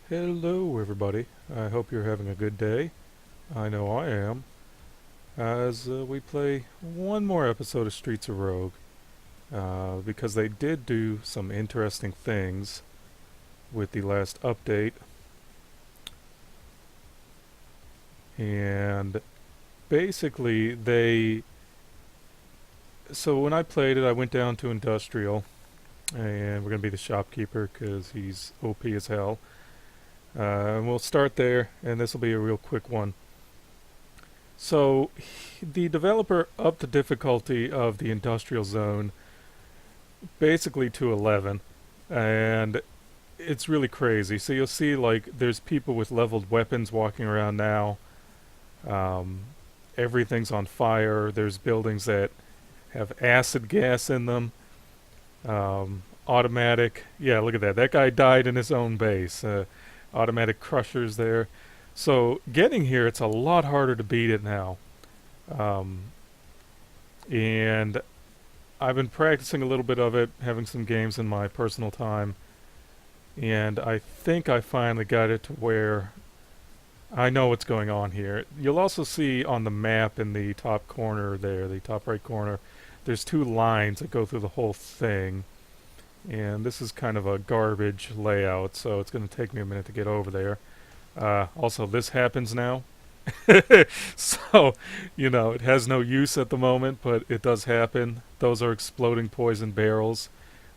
Hello, everybody. I hope you're having a good day. I know I am, as we play one more episode of Streets of Rogue, because they did do some interesting things with the last update, and basically So when I played it, I went down to Industrial, and we're gonna be the shopkeeper because he's OP as hell. And we'll start there, and this will be a real quick one. So, the developer upped the difficulty of the industrial zone basically to 11, and it's really crazy. So you'll see, like, there's people with leveled weapons walking around now. Um, Everything's on fire. There's buildings that have acid gas in them. Automatic. Yeah, look at that. That guy died in his own base. Automatic crushers there. So getting here, it's a lot harder to beat it now. Um, and I've been practicing a little bit of it, having some games in my personal time, and I think I finally got it to where I know what's going on here. You'll also see on the map in the top corner there, the top right corner, there's two lines that go through the whole thing. And this is kind of a garbage layout, so it's going to take me a minute to get over there. Also, this happens now. So, it has no use at the moment, but it does happen. Those are exploding poison barrels.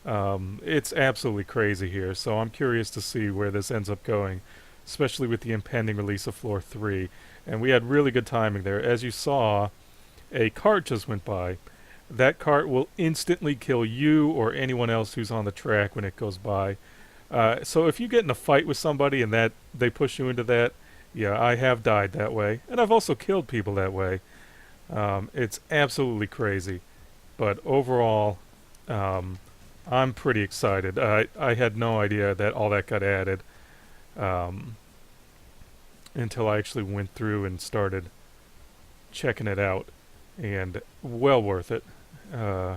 It's absolutely crazy here, so I'm curious to see where this ends up going, especially with the impending release of Floor 3. And we had really good timing there. As you saw, a cart just went by. That cart will instantly kill you or anyone else who's on the track when it goes by. So if you get in a fight with somebody and that they push you into that, yeah, I have died that way, and I've also killed people that way. It's absolutely crazy, but overall, um, I'm pretty excited. I had no idea that all that got added um, until I actually went through and started checking it out, and well worth it. Uh,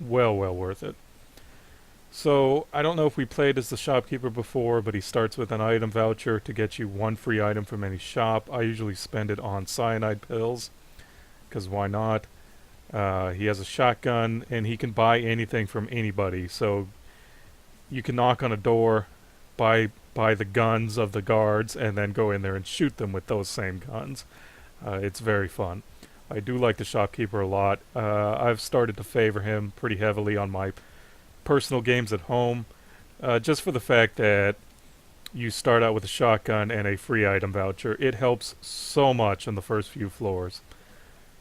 well worth it. So, I don't know if we played as the shopkeeper before, but he starts with an item voucher to get you one free item from any shop. I usually spend it on cyanide pills, because why not? He has a shotgun, and he can buy anything from anybody. So, you can knock on a door, buy the guns of the guards, and then go in there and shoot them with those same guns. It's very fun. I do like the shopkeeper a lot. I've started to favor him pretty heavily on my personal games at home, just for the fact that you start out with a shotgun and a free item voucher. It helps so much on the first few floors.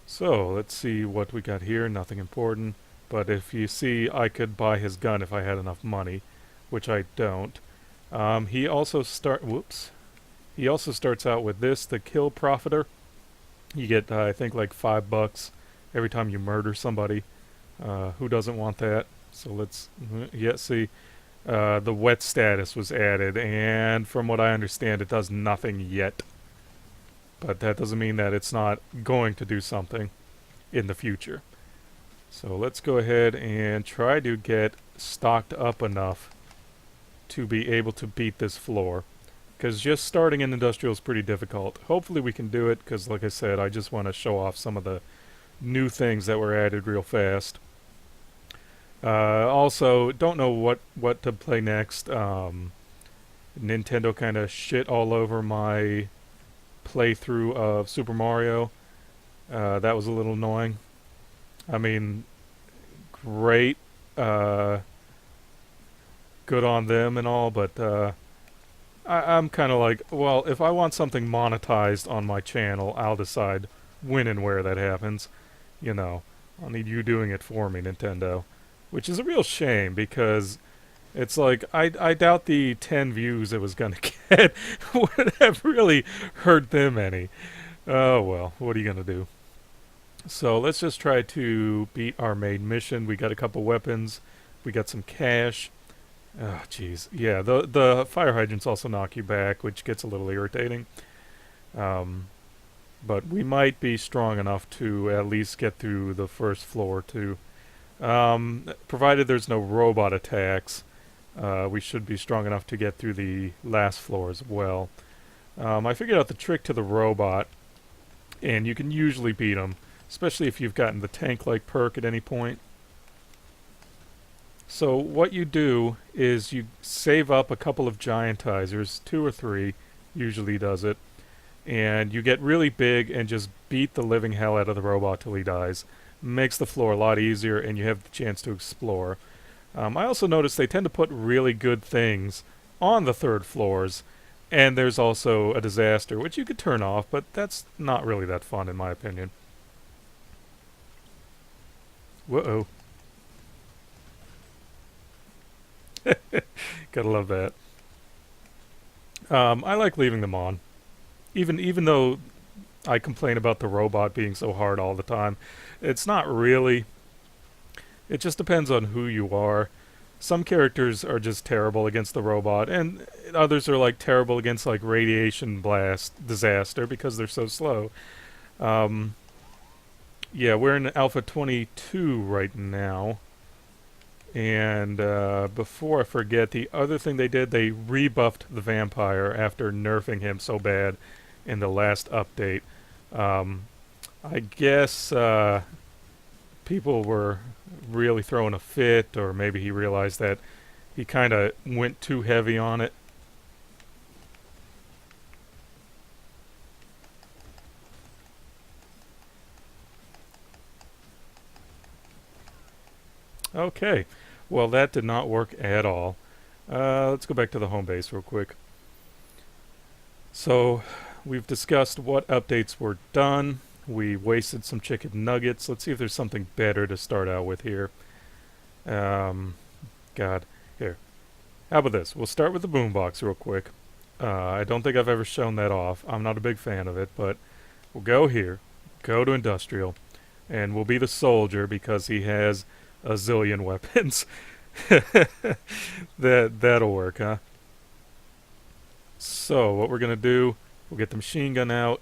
So let's see what we got here. Nothing important, but if you see, I could buy his gun if I had enough money, which I don't. He also He also starts out with this, the Kill Profiter. You get, I think, like $5 every time you murder somebody. Who doesn't want that? So let's, yeah, see, the wet status was added, and from what I understand, it does nothing yet. But that doesn't mean that it's not going to do something in the future. So let's go ahead and try to get stocked up enough to be able to beat this floor. Because just starting in Industrial is pretty difficult. Hopefully we can do it, because like I said, I just want to show off some of the new things that were added real fast. Also, don't know what to play next. Nintendo kind of shit all over my playthrough of Super Mario. That was a little annoying. I mean, great, good on them and all, but I'm kind of like, well, if I want something monetized on my channel, I'll decide when and where that happens. I'll need you doing it for me, Nintendo. Which is a real shame, because it's like, I doubt the 10 views it was going to get would have really hurt them any. Oh well, what are you going to do? So let's just try to beat our main mission. We got a couple weapons. We got some cash. Oh, jeez. Yeah, the fire hydrants also knock you back, which gets a little irritating. Um, but we might be strong enough to at least get through the first floor, too. Provided there's no robot attacks. we should be strong enough to get through the last floor as well. I figured out the trick to the robot, and you can usually beat him, especially if you've gotten the tank-like perk at any point. So what you do is you save up a couple of giantizers, 2 or 3 usually does it, and you get really big and just beat the living hell out of the robot till he dies. Makes the floor a lot easier and you have the chance to explore. I also noticed they tend to put really good things on the 3rd floors, and there's also a disaster, which you could turn off, but that's not really that fun in my opinion. Whoa. Gotta love that. I like leaving them on. Even though I complain about the robot being so hard all the time, it's not really. It just depends on who you are. Some characters are just terrible against the robot, and others are like terrible against like radiation blast disaster because they're so slow. Um, yeah, we're in Alpha 22 right now. And before I forget, the other thing they did, they rebuffed the vampire after nerfing him so bad in the last update. Um, I guess people were really throwing a fit, or maybe he realized that he kind of went too heavy on it. Okay, well that did not work at all. Let's go back to the home base real quick. So we've discussed what updates were done. We wasted some chicken nuggets. Let's see if there's something better to start out with here. Um, God, here. How about this? We'll start with the boombox real quick. I don't think I've ever shown that off. I'm not a big fan of it, but we'll go here, go to industrial, and we'll be the soldier because he has a zillion weapons. That'll work, huh? So what we're gonna do? We'll get the machine gun out.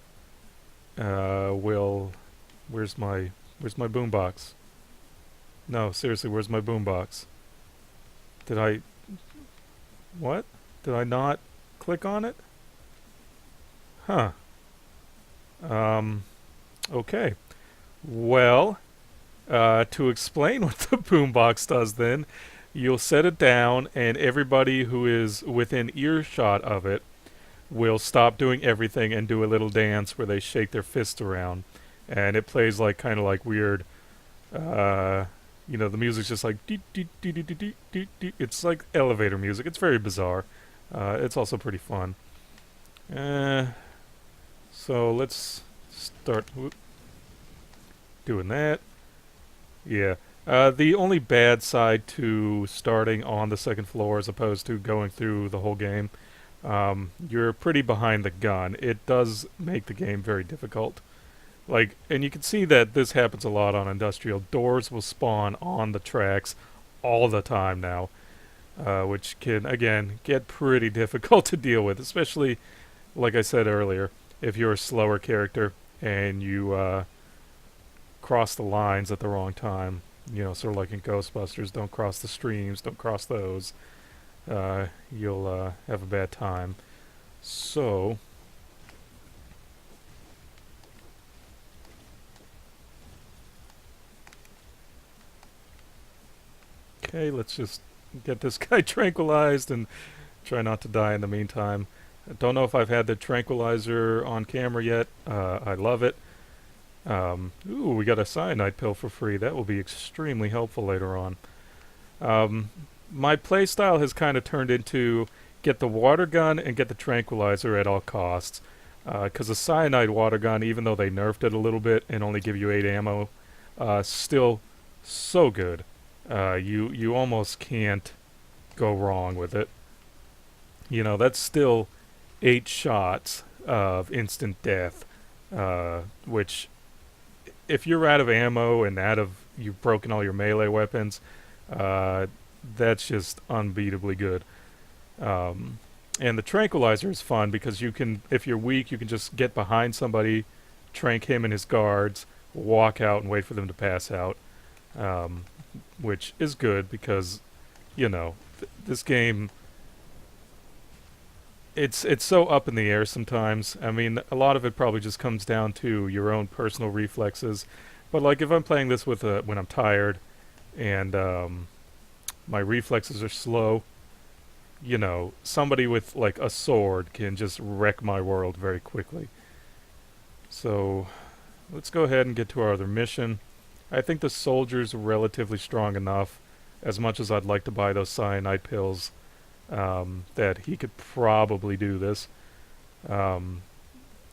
We'll. Where's my boombox? No, seriously, where's my boombox? Did I? What? Did I not click on it? Huh. Um. Okay. Well, to explain what the boombox does, then you'll set it down, and everybody who is within earshot of it will stop doing everything and do a little dance where they shake their fists around, and it plays like kind of like weird. Uh, the music's just like dee, dee, dee, dee, dee, dee, dee, dee. It's like elevator music. It's very bizarre. It's also pretty fun. So let's start doing that. Yeah. The only bad side to starting on the 2nd floor as opposed to going through the whole game, you're pretty behind the gun. It does make the game very difficult. Like, and you can see that this happens a lot on Industrial. Doors will spawn on the tracks all the time now, which can, again, get pretty difficult to deal with, especially, like I said earlier, if you're a slower character and you cross the lines at the wrong time. Sort of like in Ghostbusters, don't cross the streams, don't cross those. You'll have a bad time. So, okay, let's just get this guy tranquilized and try not to die in the meantime. I don't know if I've had the tranquilizer on camera yet. I love it. Ooh, we got a cyanide pill for free. That will be extremely helpful later on. My playstyle has kind of turned into get the water gun and get the tranquilizer at all costs. Because the cyanide water gun, even though they nerfed it a little bit and only give you 8 ammo, still so good. You almost can't go wrong with it. That's still 8 shots of instant death, which if you're out of ammo and you've broken all your melee weapons, that's just unbeatably good. And the tranquilizer is fun because you can, if you're weak, you can just get behind somebody, trank him and his guards, walk out and wait for them to pass out, which is good because, this game, it's so up in the air sometimes. I mean, a lot of it probably just comes down to your own personal reflexes. But like if I'm playing this with when I'm tired and my reflexes are slow, you know, somebody with like a sword can just wreck my world very quickly. So let's go ahead and get to our other mission. I think the soldier's relatively strong enough, as much as I'd like to buy those cyanide pills, that he could probably do this. Um,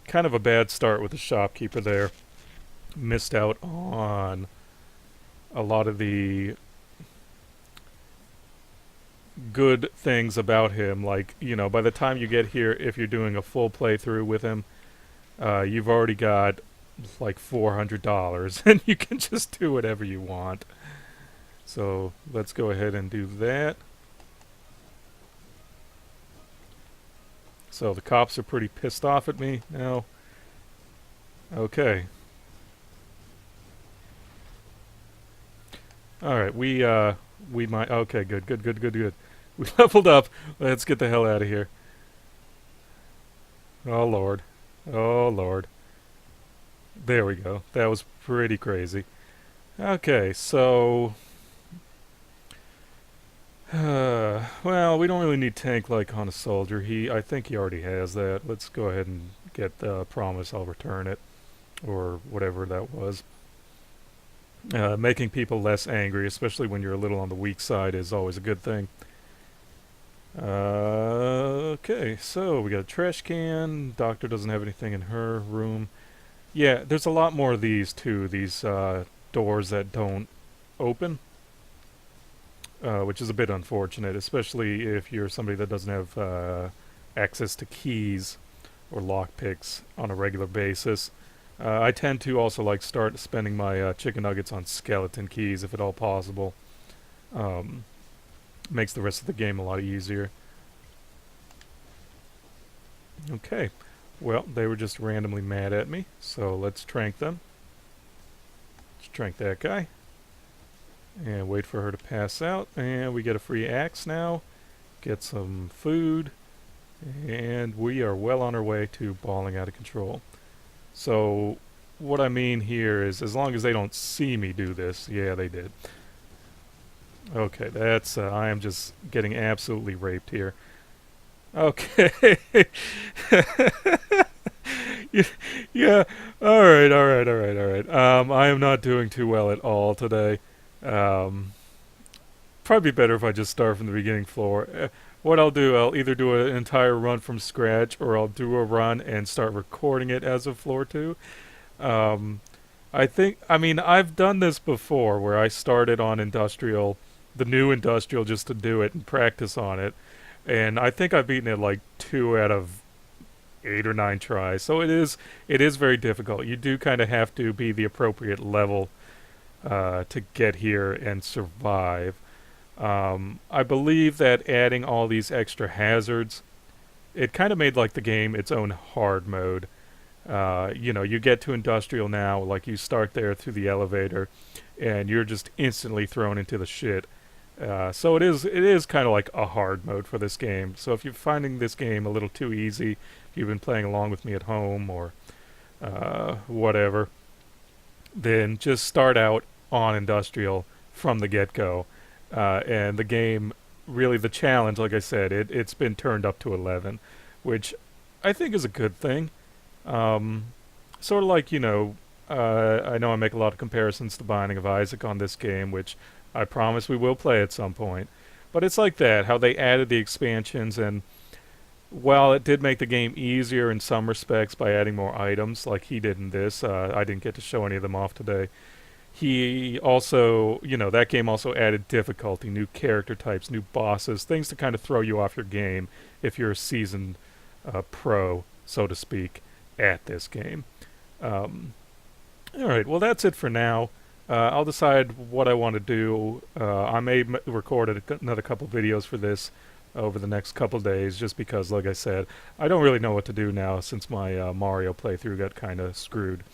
Kind of a bad start with the shopkeeper there. Missed out on a lot of the good things about him. Like, you know, by the time you get here, if you're doing a full playthrough with him, you've already got like $400 and you can just do whatever you want. So let's go ahead and do that. So the cops are pretty pissed off at me now. Okay. Alright, we might, okay, good. We leveled up. Let's get the hell out of here. Oh lord. Oh lord. There we go. That was pretty crazy. Okay, so well, we don't really need tank like on a soldier. I think he already has that. Let's go ahead and get the promise I'll return it, or whatever that was. Making people less angry, especially when you're a little on the weak side, is always a good thing. Okay, so we got a trash can. Doctor doesn't have anything in her room. Yeah, there's a lot more of these too. These doors that don't open. Which is a bit unfortunate, especially if you're somebody that doesn't have access to keys or lockpicks on a regular basis. I tend to also like start spending my chicken nuggets on skeleton keys if at all possible. Makes the rest of the game a lot easier. Okay, well, they were just randomly mad at me, so let's trank them. Let's trank that guy. And wait for her to pass out. And we get a free axe now. Get some food. And we are well on our way to balling out of control. So what I mean here is, as long as they don't see me do this. Yeah, they did. Okay, that's... I am just getting absolutely raped here. Okay. Yeah. Alright. I am not doing too well at all today. Probably better if I just start from the beginning floor. What I'll do, I'll either do an entire run from scratch, or I'll do a run and start recording it as of floor 2. I mean, I've done this before, where I started on Industrial, the new Industrial, just to do it and practice on it. And I think I've beaten it like 2 out of 8 or 9 tries. So it is very difficult. You do kind of have to be the appropriate level to get here and survive. I believe that adding all these extra hazards, it kind of made like the game its own hard mode. You know, you get to Industrial now, like you start there through the elevator, and you're just instantly thrown into the shit. So it is kind of like a hard mode for this game. So if you're finding this game a little too easy, if you've been playing along with me at home or whatever, then just start out on Industrial from the get-go. And the game, really the challenge, like I said, it's been turned up to 11, which I think is a good thing. Sort of like, you know, I know I make a lot of comparisons to Binding of Isaac on this game, which I promise we will play at some point. But it's like that, how they added the expansions, and while it did make the game easier in some respects by adding more items, like he did in this, I didn't get to show any of them off today. He also, you know, that game also added difficulty, new character types, new bosses, things to kind of throw you off your game if you're a seasoned pro, so to speak, at this game. Alright, well that's it for now. I'll decide what I want to do. I may record another couple videos for this over the next couple days, just because, like I said, I don't really know what to do now since my Mario playthrough got kind of screwed.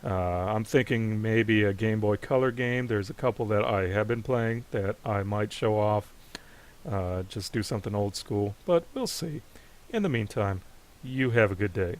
I'm thinking maybe a Game Boy Color game. There's a couple that I have been playing that I might show off. Just do something old school, but we'll see. In the meantime, you have a good day.